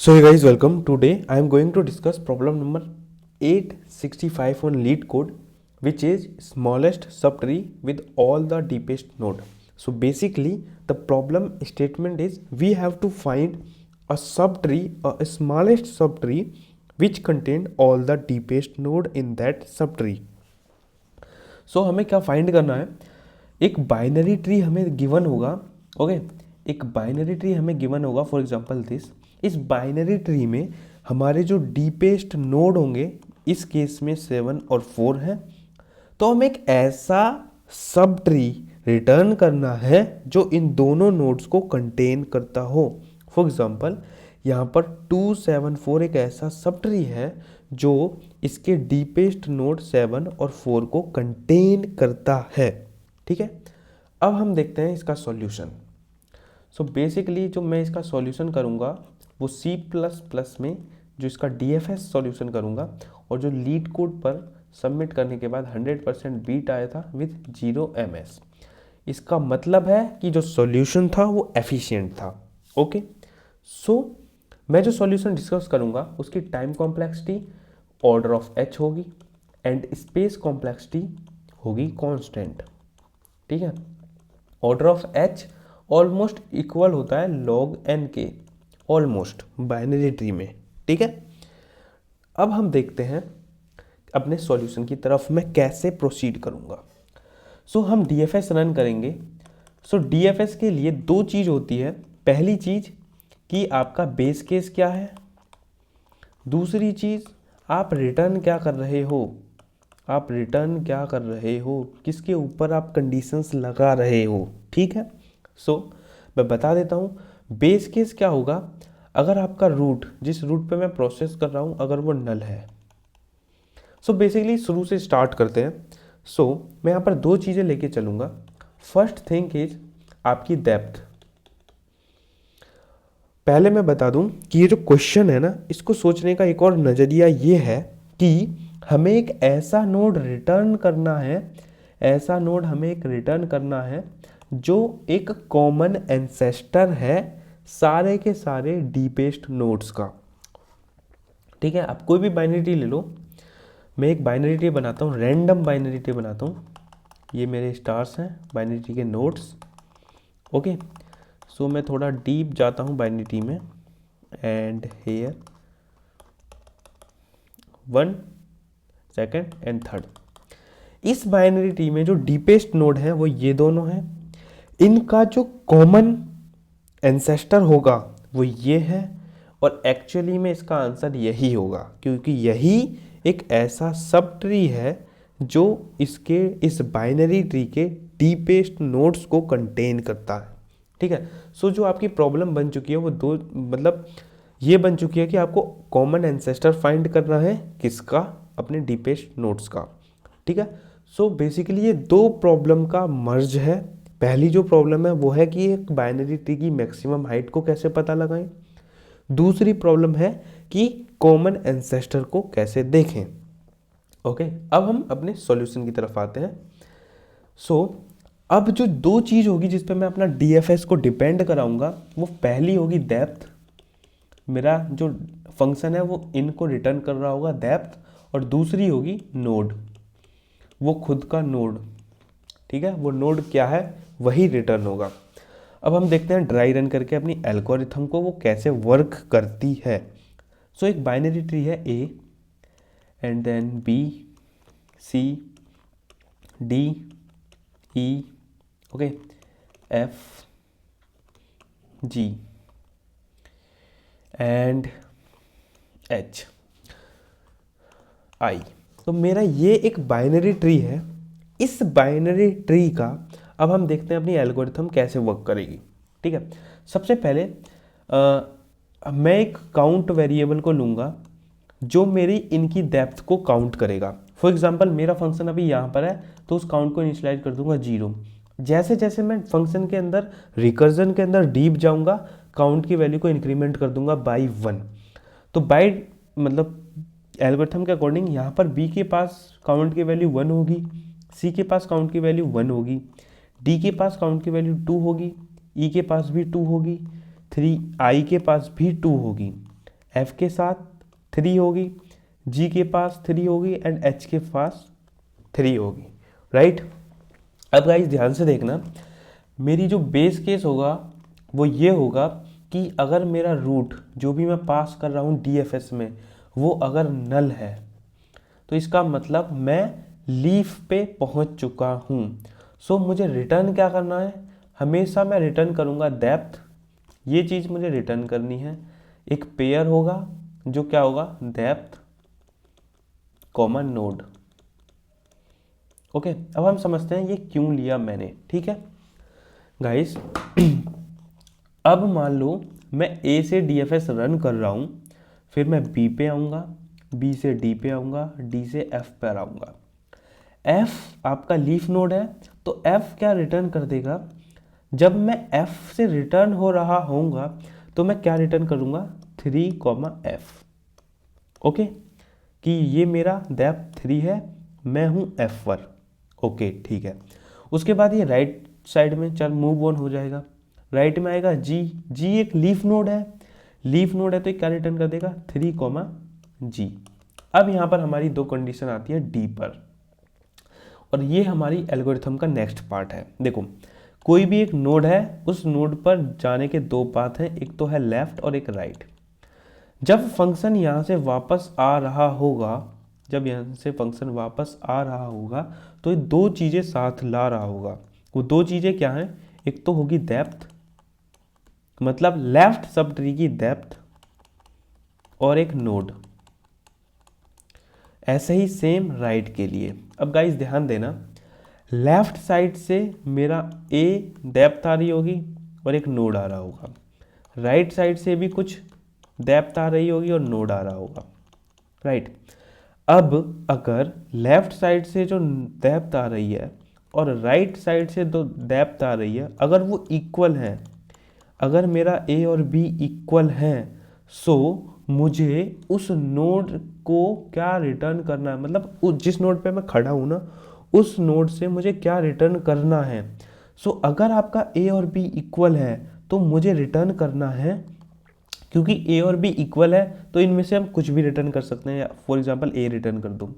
So hey guys, welcome. Today I am going to discuss problem number 865 on lead code, which is smallest subtree with all the deepest node. So basically the problem statement is we have to find a subtree, a smallest subtree which contain all the deepest node in that subtree. सो हमें क्या find करना है, एक binary tree हमें given होगा. Okay, एक binary tree हमें given होगा. फॉर एग्जांपल दिस, इस बाइनरी ट्री में हमारे जो डीपेस्ट नोड होंगे, इस केस में 7 और 4 हैं. तो हमें एक ऐसा सब ट्री रिटर्न करना है जो इन दोनों नोड्स को कंटेन करता हो. फॉर एग्जांपल यहाँ पर 274 एक ऐसा सब ट्री है जो इसके डीपेस्ट नोड 7 और 4 को कंटेन करता है. ठीक है, अब हम देखते हैं इसका सॉल्यूशन. सो बेसिकली जो मैं इसका सॉल्यूशन करूँगा वो C++ में जो इसका DFS सॉल्यूशन करूँगा, और जो लीड कोड पर सबमिट करने के बाद 100% बीट आया था विद 0 MS. इसका मतलब है कि जो सॉल्यूशन था वो एफिशिएंट था. ओके, सो मैं जो सॉल्यूशन डिस्कस करूँगा उसकी time complexity order of h होगी एंड स्पेस कॉम्प्लेक्सिटी होगी कांस्टेंट. ठीक है, order of h almost equal होता है log n के, ऑलमोस्ट बाइनरी ट्री में. ठीक है, अब हम देखते हैं अपने सॉल्यूशन की तरफ मैं कैसे प्रोसीड करूँगा. सो हम DFS रन करेंगे. सो DFS के लिए दो चीज़ होती है. पहली चीज़ कि आपका बेस केस क्या है, दूसरी चीज़ आप रिटर्न क्या कर रहे हो. आप रिटर्न क्या कर रहे हो, किसके ऊपर आप कंडीशंस लगा रहे हो. ठीक है, सो मैं बता देता हूँ. बेस केस क्या होगा, अगर आपका रूट, जिस रूट पे मैं प्रोसेस कर रहा हूँ, अगर वो नल है. सो बेसिकली शुरू से स्टार्ट करते हैं. सो मैं यहाँ पर दो चीज़ें लेके चलूँगा. फर्स्ट थिंग इज आपकी डेप्थ. पहले मैं बता दूं कि ये जो क्वेश्चन है ना, इसको सोचने का एक और नज़रिया ये है कि हमें एक ऐसा नोड रिटर्न करना है, ऐसा नोड हमें एक रिटर्न करना है जो एक कॉमन एंसेस्टर है सारे के सारे डीपेस्ट नोड्स का. ठीक है, आप कोई भी बाइनरी ट्री ले लो. मैं एक बाइनरी ट्री बनाता हूँ, रैंडम बाइनरी ट्री बनाता हूँ. ये मेरे स्टार्स हैं बाइनरी ट्री के नोड्स. ओके, सो मैं थोड़ा डीप जाता हूँ बाइनरी ट्री में. And here 1, 2 and 3. इस बाइनरी ट्री में जो डीपेस्ट नोड है वो ये दोनों हैं. इनका जो कॉमन एंसेस्टर होगा वो ये है, और एक्चुअली में इसका आंसर यही होगा, क्योंकि यही एक ऐसा सब ट्री है जो इसके इस बाइनरी ट्री के डीपेस्ट नोड्स को कंटेन करता है. ठीक है, सो जो आपकी प्रॉब्लम बन चुकी है वो दो, मतलब ये बन चुकी है कि आपको कॉमन एंसेस्टर फाइंड करना है किसका, अपने डीपेस्ट नोड्स का. ठीक है, सो बेसिकली ये दो प्रॉब्लम का मर्ज है. पहली जो प्रॉब्लम है वो है कि एक बाइनरी ट्री की मैक्सिमम हाइट को कैसे पता लगाएं. दूसरी प्रॉब्लम है कि कॉमन एंसेस्टर को कैसे देखें. ओके, अब हम अपने सॉल्यूशन की तरफ आते हैं. सो अब जो दो चीज़ होगी जिस पे मैं अपना DFS को डिपेंड कराऊंगा, वो पहली होगी डेप्थ. मेरा जो फंक्शन है वो इनको रिटर्न कर रहा होगा डेप्थ, और दूसरी होगी नोड, वो खुद का नोड. ठीक है, वो नोड क्या है वही रिटर्न होगा. अब हम देखते हैं ड्राई रन करके अपनी एल्गोरिथम को वो कैसे वर्क करती है. सो एक बाइनरी ट्री है A and then B, C, D, E, okay, F, G and H, I. तो मेरा ये एक बाइनरी ट्री है. इस बाइनरी ट्री का अब हम देखते हैं अपनी एल्गोरिथम कैसे वर्क करेगी. ठीक है, सबसे पहले मैं एक काउंट वेरिएबल को लूँगा जो मेरी इनकी डेप्थ को काउंट करेगा. फॉर एग्जांपल मेरा फंक्शन अभी यहाँ पर है, तो उस काउंट को इनिशियलाइज कर दूंगा 0. जैसे जैसे मैं फंक्शन के अंदर रिकर्जन के अंदर डीप जाऊंगा, काउंट की वैल्यू को इंक्रीमेंट कर दूंगा बाई 1. तो बाई मतलब एल्गोरिथम के अकॉर्डिंग यहाँ पर B के पास काउंट की वैल्यू 1 होगी, C के पास काउंट की वैल्यू 1 होगी, D के पास काउंट की वैल्यू 2 होगी, E के पास भी 2 होगी, I के पास भी 2 होगी, F के साथ 3 होगी, G के पास 3 होगी एंड H के पास 3 होगी, राइट। अब गाइस ध्यान से देखना, मेरी जो बेस केस होगा वो ये होगा कि अगर मेरा रूट जो भी मैं पास कर रहा हूँ DFS में वो अगर नल है तो इसका मतलब मैं लीफ पे पहुँच चुका हूँ। सो मुझे रिटर्न क्या करना है, हमेशा मैं रिटर्न करूँगा डेप्थ, ये चीज़ मुझे रिटर्न करनी है। एक पेयर होगा जो क्या होगा, डेप्थ कॉमन नोड। ओके, अब हम समझते हैं ये क्यों लिया मैंने, ठीक है गाइस। अब मान लो मैं A से DFS रन कर रहा हूँ, फिर मैं B पे आऊँगा, B से D पे आऊँगा, D से F पर आऊँगा। F आपका लीफ नोड है तो F क्या रिटर्न कर देगा, जब मैं F से रिटर्न हो रहा होऊंगा तो मैं क्या रिटर्न करूँगा, 3, F। ओके, कि ये मेरा डेप्थ 3 है, मैं हूँ F पर। ओके ठीक है, उसके बाद ये राइट साइड में चल मूव ऑन हो जाएगा, राइट में आएगा G एक लीफ नोड है, लीफ नोड है तो क्या रिटर्न कर देगा, 3, G। अब यहाँ पर हमारी दो कंडीशन आती है D पर, और ये हमारी एल्गोरिथम का नेक्स्ट पार्ट है। देखो कोई भी एक नोड है, उस नोड पर जाने के दो पाथ हैं, एक तो है लेफ्ट और एक राइट। जब फंक्शन यहाँ से वापस आ रहा होगा, जब यहाँ से फंक्शन वापस आ रहा होगा तो ये दो चीज़ें साथ ला रहा होगा। वो दो चीज़ें क्या हैं, एक तो होगी डेप्थ, मतलब लेफ्ट सब ट्री की डेप्थ, और एक नोड। ऐसे ही सेम राइट के लिए। अब गाइस ध्यान देना, लेफ्ट साइड से मेरा A डेप्थ आ रही होगी और एक नोड आ रहा होगा, राइट साइड से भी कुछ डेप्थ आ रही होगी और नोड आ रहा होगा, राइट। अब अगर लेफ्ट साइड से जो डेप्थ आ रही है और राइट साइड से जो डेप्थ आ रही है, अगर वो इक्वल है, अगर मेरा A और B इक्वल है, सो मुझे उस नोड को क्या रिटर्न करना है, मतलब जिस नोड पे मैं खड़ा हूँ ना, उस नोड से मुझे क्या रिटर्न करना है। सो अगर आपका A और B इक्वल है तो मुझे रिटर्न करना है, क्योंकि A और B इक्वल है तो इनमें से हम कुछ भी रिटर्न कर सकते हैं, फॉर एग्जांपल A रिटर्न कर दूँ।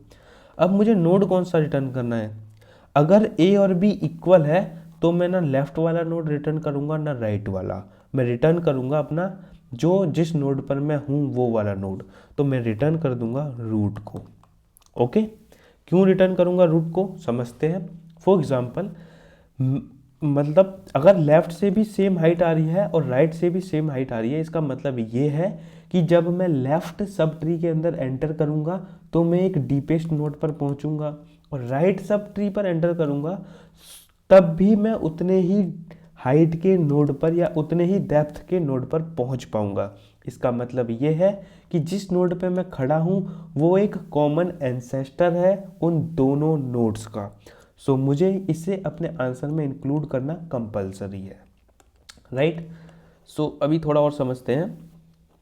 अब मुझे नोड कौन सा रिटर्न करना है, अगर A और B इक्वल है तो मैं ना लेफ्ट वाला नोड रिटर्न करूँगा ना राइट वाला, मैं रिटर्न करूँगा अपना जो जिस नोड पर मैं हूँ वो वाला नोड, तो मैं रिटर्न कर दूंगा रूट को। ओके, क्यों रिटर्न करूँगा रूट को समझते हैं। फॉर एग्जांपल मतलब अगर लेफ्ट से भी सेम हाइट आ रही है और राइट से भी सेम हाइट आ रही है, इसका मतलब ये है कि जब मैं लेफ्ट सब ट्री के अंदर एंटर करूँगा तो मैं एक डीपेस्ट नोड पर पहुँचूँगा, और राइट सब ट्री पर एंटर करूँगा तब भी मैं उतने ही हाइट के नोड पर या उतने ही डेप्थ के नोड पर पहुंच पाऊंगा। इसका मतलब ये है कि जिस नोड पे मैं खड़ा हूं वो एक कॉमन एंसेस्टर है उन दोनों नोड्स का। सो मुझे इसे अपने आंसर में इंक्लूड करना कंपलसरी है, राइट। सो अभी थोड़ा और समझते हैं,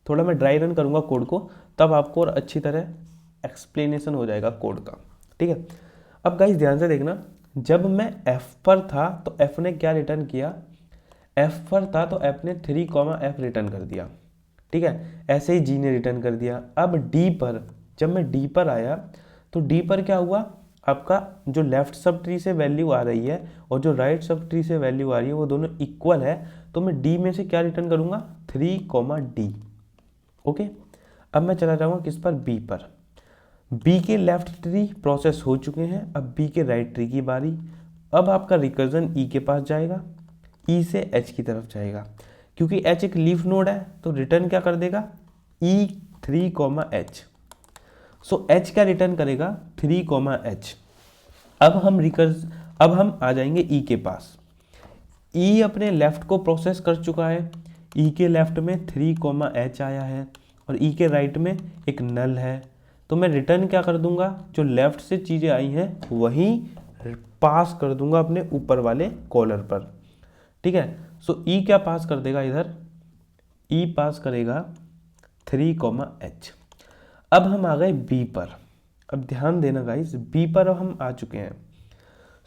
थोड़ा मैं ड्राई रन करूँगा कोड को, तब आपको और अच्छी तरह एक्सप्लेनेशन हो जाएगा कोड का, ठीक है। अब गाइस ध्यान से देखना, जब मैं F पर था तो F ने क्या रिटर्न किया, F पर था तो F ने 3, F रिटर्न कर दिया, ठीक है। ऐसे ही G ने रिटर्न कर दिया। अब D पर, जब मैं D पर आया तो D पर क्या हुआ, आपका जो लेफ्ट सब ट्री से वैल्यू आ रही है और जो राइट सब ट्री से वैल्यू आ रही है वो दोनों इक्वल है, तो मैं D में से क्या रिटर्न करूँगा, 3, D। ओके, अब मैं चला जाऊँगा किस पर, B पर। B के लेफ्ट ट्री प्रोसेस हो चुके हैं, अब B के राइट ट्री की बारी। अब आपका रिकर्जन E के पास जाएगा, E से H की तरफ जाएगा, क्योंकि H एक लीफ नोड है तो रिटर्न क्या कर देगा, E3, H। सो H क्या रिटर्न करेगा, 3, H। अब हम आ जाएंगे E के पास। E अपने लेफ्ट को प्रोसेस कर चुका है, E के लेफ्ट में 3, H आया है और E के राइट में एक नल है, तो मैं रिटर्न क्या कर दूंगा, जो लेफ्ट से चीज़ें आई हैं वहीं पास कर दूंगा अपने ऊपर वाले कॉलर पर, ठीक है। सो ई क्या पास कर देगा इधर, ई पास करेगा 3, H। अब हम आ गए बी पर। अब ध्यान देना गाइस, बी पर अब हम आ चुके हैं।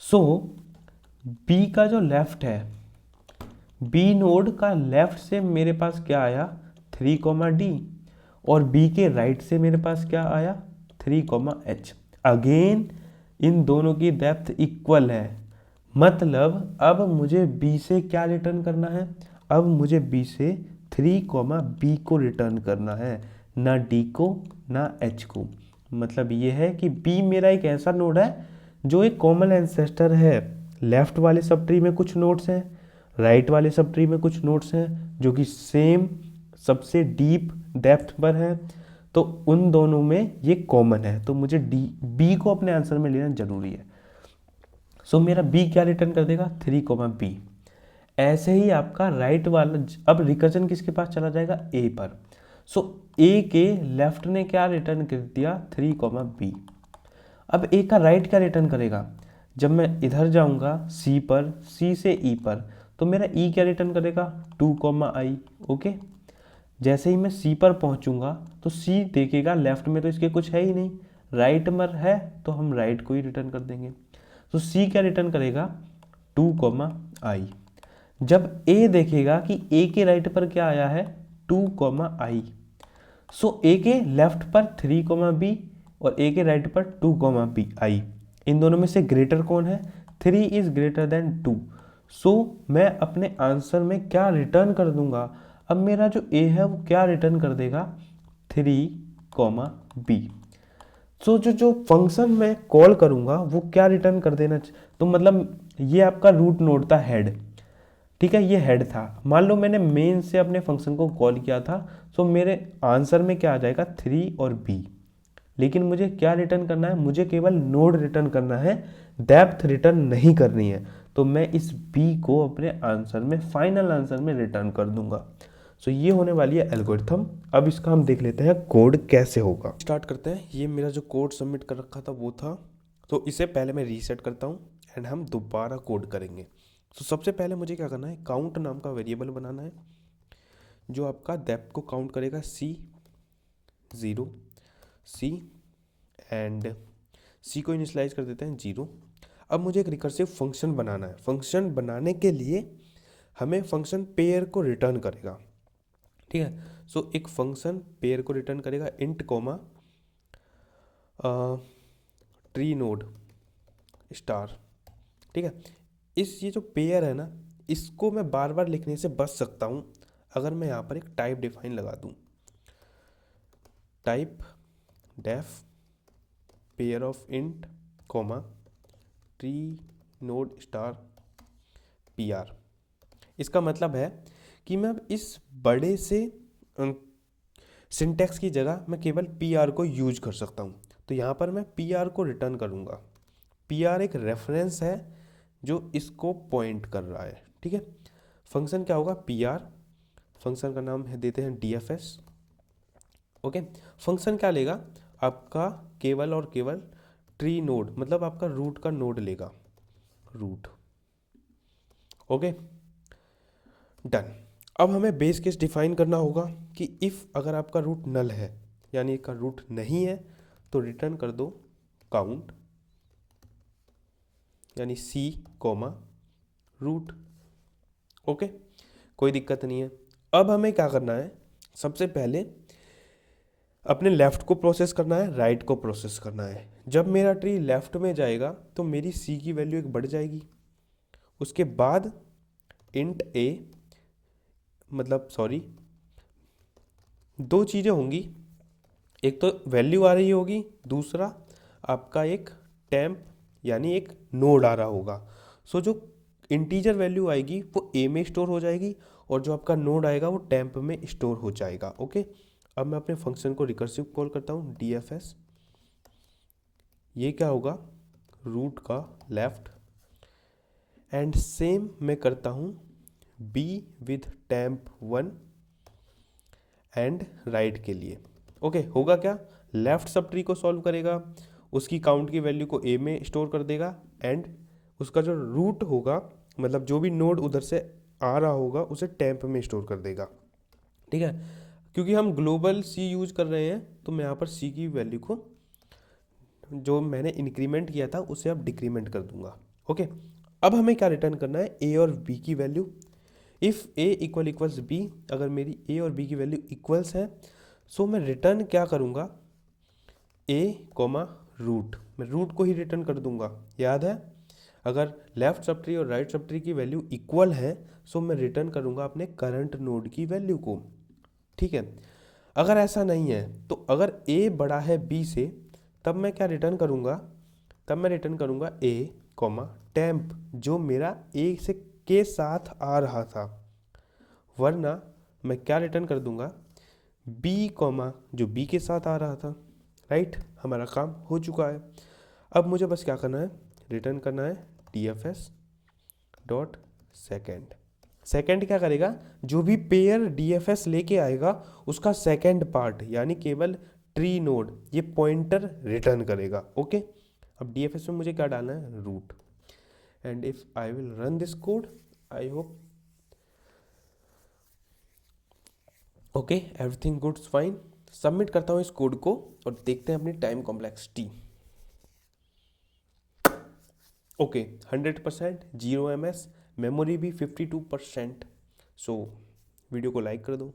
सो बी का जो लेफ्ट है, बी नोड का लेफ्ट से मेरे पास क्या आया, 3, D, और b के राइट से मेरे पास क्या आया 3, अगेन इन दोनों की डेप्थ इक्वल है, मतलब अब मुझे b से क्या रिटर्न करना है, अब मुझे b से 3, b को रिटर्न करना है, ना d को ना h को। मतलब ये है कि b मेरा एक ऐसा नोड है जो एक कॉमन एंसेस्टर है। लेफ्ट वाले सब ट्री में कुछ नोड्स हैं, राइट वाले सब ट्री में कुछ नोड्स हैं जो कि सेम सबसे डीप डेप्थ पर है, तो उन दोनों में ये कॉमन है, तो मुझे बी को अपने आंसर में लेना जरूरी है। सो मेरा बी क्या रिटर्न कर देगा 3, b। ऐसे ही आपका राइट वाला, अब रिकर्जन किसके पास चला जाएगा ए पर। सो ए के लेफ्ट ने क्या रिटर्न कर दिया 3, b। अब ए का राइट क्या रिटर्न करेगा, जब मैं इधर जाऊंगा सी पर, सी से ई पर, तो मेरा ई क्या रिटर्न करेगा 2, ओके। जैसे ही मैं सी पर पहुंचूंगा तो सी देखेगा लेफ्ट में तो इसके कुछ है ही नहीं, राइट में है तो हम राइट को ही रिटर्न कर देंगे। तो सी क्या रिटर्न करेगा 2, जब ए देखेगा कि ए के राइट पर क्या आया है 2, सो ए के लेफ्ट पर 3, और ए के राइट पर 2, इन दोनों में से ग्रेटर कौन है 3 इज ग्रेटर देन 2। सो मैं अपने आंसर में क्या रिटर्न कर दूंगा, अब मेरा जो ए है वो क्या रिटर्न कर देगा 3, सो जो फंक्शन मैं कॉल करूंगा वो क्या रिटर्न कर देना। तो मतलब ये आपका रूट नोड था हेड, ठीक है, ये हेड था। मान लो मैंने मेन से अपने फंक्शन को कॉल किया था, सो मेरे आंसर में क्या आ जाएगा 3 और b। लेकिन मुझे क्या रिटर्न करना है, मुझे केवल नोड रिटर्न करना है, डेप्थ रिटर्न नहीं करनी है, तो मैं इस b को अपने आंसर में, फाइनल आंसर में रिटर्न कर दूंगा। सो ये होने वाली है एल्गोरिथम। अब इसका हम देख लेते हैं कोड कैसे होगा। स्टार्ट करते हैं। ये मेरा जो कोड सबमिट कर रखा था वो था, तो इसे पहले मैं रीसेट करता हूँ एंड हम दोबारा कोड करेंगे। तो सबसे पहले मुझे क्या करना है, काउंट नाम का वेरिएबल बनाना है जो आपका डेप्थ को काउंट करेगा c0 c एंड c को इनिशियलाइज कर देते हैं 0। अब मुझे एक रिकर्सिव फंक्शन बनाना है। फंक्शन बनाने के लिए हमें फंक्शन पेयर को रिटर्न करेगा, ठीक है। सो एक फंक्शन पेयर को रिटर्न करेगा इंट ट्री नोड स्टार, ठीक है। ये जो पेयर है ना, इसको मैं बार बार लिखने से बच सकता हूँ अगर मैं यहाँ पर एक टाइप डिफाइन लगा दूँ, typedef pair of int tree node star pr। इसका मतलब है कि मैं अब इस बड़े से सिंटैक्स की जगह मैं केवल pr को यूज कर सकता हूँ। तो यहाँ पर मैं pr को रिटर्न करूँगा। pr एक रेफरेंस है जो इसको पॉइंट कर रहा है, ठीक है। फंक्शन क्या होगा pr, फंक्शन का नाम है देते हैं dfs, ओके। फंक्शन क्या लेगा, आपका केवल और केवल ट्री नोड, मतलब आपका रूट का नोड लेगा, रूट, ओके डन। अब हमें बेस केस डिफाइन करना होगा कि इफ़ अगर आपका रूट नल है, यानी इसका रूट नहीं है, तो रिटर्न कर दो काउंट, यानी c रूट, ओके, कोई दिक्कत नहीं है। अब हमें क्या करना है, सबसे पहले अपने लेफ़्ट को प्रोसेस करना है, राइट को प्रोसेस करना है। जब मेरा ट्री लेफ़्ट में जाएगा तो मेरी c की वैल्यू एक बढ़ जाएगी, उसके बाद इंट a, मतलब सॉरी, दो चीज़ें होंगी, एक तो वैल्यू आ रही होगी, दूसरा आपका एक टेम्प यानी एक नोड आ रहा होगा। सो जो इंटीजर वैल्यू आएगी वो a में स्टोर हो जाएगी और जो आपका नोड आएगा वो टेम्प में स्टोर हो जाएगा, ओके। अब मैं अपने फंक्शन को रिकर्सिव कॉल करता हूँ dfs, ये क्या होगा रूट का लेफ्ट, एंड सेम मैं करता हूँ b with temp 1 and right के लिए, ओके। होगा क्या, लेफ्ट सब ट्री को सॉल्व करेगा, उसकी काउंट की वैल्यू को a में स्टोर कर देगा, एंड उसका जो रूट होगा, मतलब जो भी नोड उधर से आ रहा होगा उसे टेम्प में स्टोर कर देगा, ठीक है। क्योंकि हम ग्लोबल c यूज कर रहे हैं तो मैं यहाँ पर c की वैल्यू को जो मैंने इंक्रीमेंट किया था उसे अब डिक्रीमेंट कर दूंगा, ओके। अब हमें क्या रिटर्न करना है, a और b की value. If a equals b, अगर मेरी a और b की वैल्यू इक्वल्स है सो मैं रिटर्न क्या करूँगा, ए कॉमा रूट, मैं रूट को ही रिटर्न कर दूंगा। याद है, अगर लेफ्ट सब ट्री और राइट सब ट्री की वैल्यू इक्वल है सो मैं रिटर्न करूंगा अपने करंट नोड की वैल्यू को। ठीक है, अगर ऐसा नहीं है तो अगर ए बड़ा है बी से तब मैं क्या रिटर्न करूंगा, तब मैं रिटर्न करूंगा ए कॉमा टेम्प जो मेरा ए से के साथ आ रहा था, वरना मैं क्या रिटर्न कर दूंगा, बी कॉमा जो बी के साथ आ रहा था। राइट, हमारा काम हो चुका है। अब मुझे बस क्या करना है, रिटर्न करना है T F S dot second. Second क्या करेगा, जो भी पेयर डी एफ एस लेके आएगा उसका सेकेंड पार्ट यानी केवल ट्री नोड, ये पॉइंटर रिटर्न करेगा। ओके, अब डी एफ एस में मुझे क्या डालना है, root. And if I will run this code, I hope okay everything goods fine. Submit करता हूँ इस कोड को और देखते हैं अपनी time complexity. Okay 100%, 0 ms, memory भी 52%। सो वीडियो को लाइक कर दो।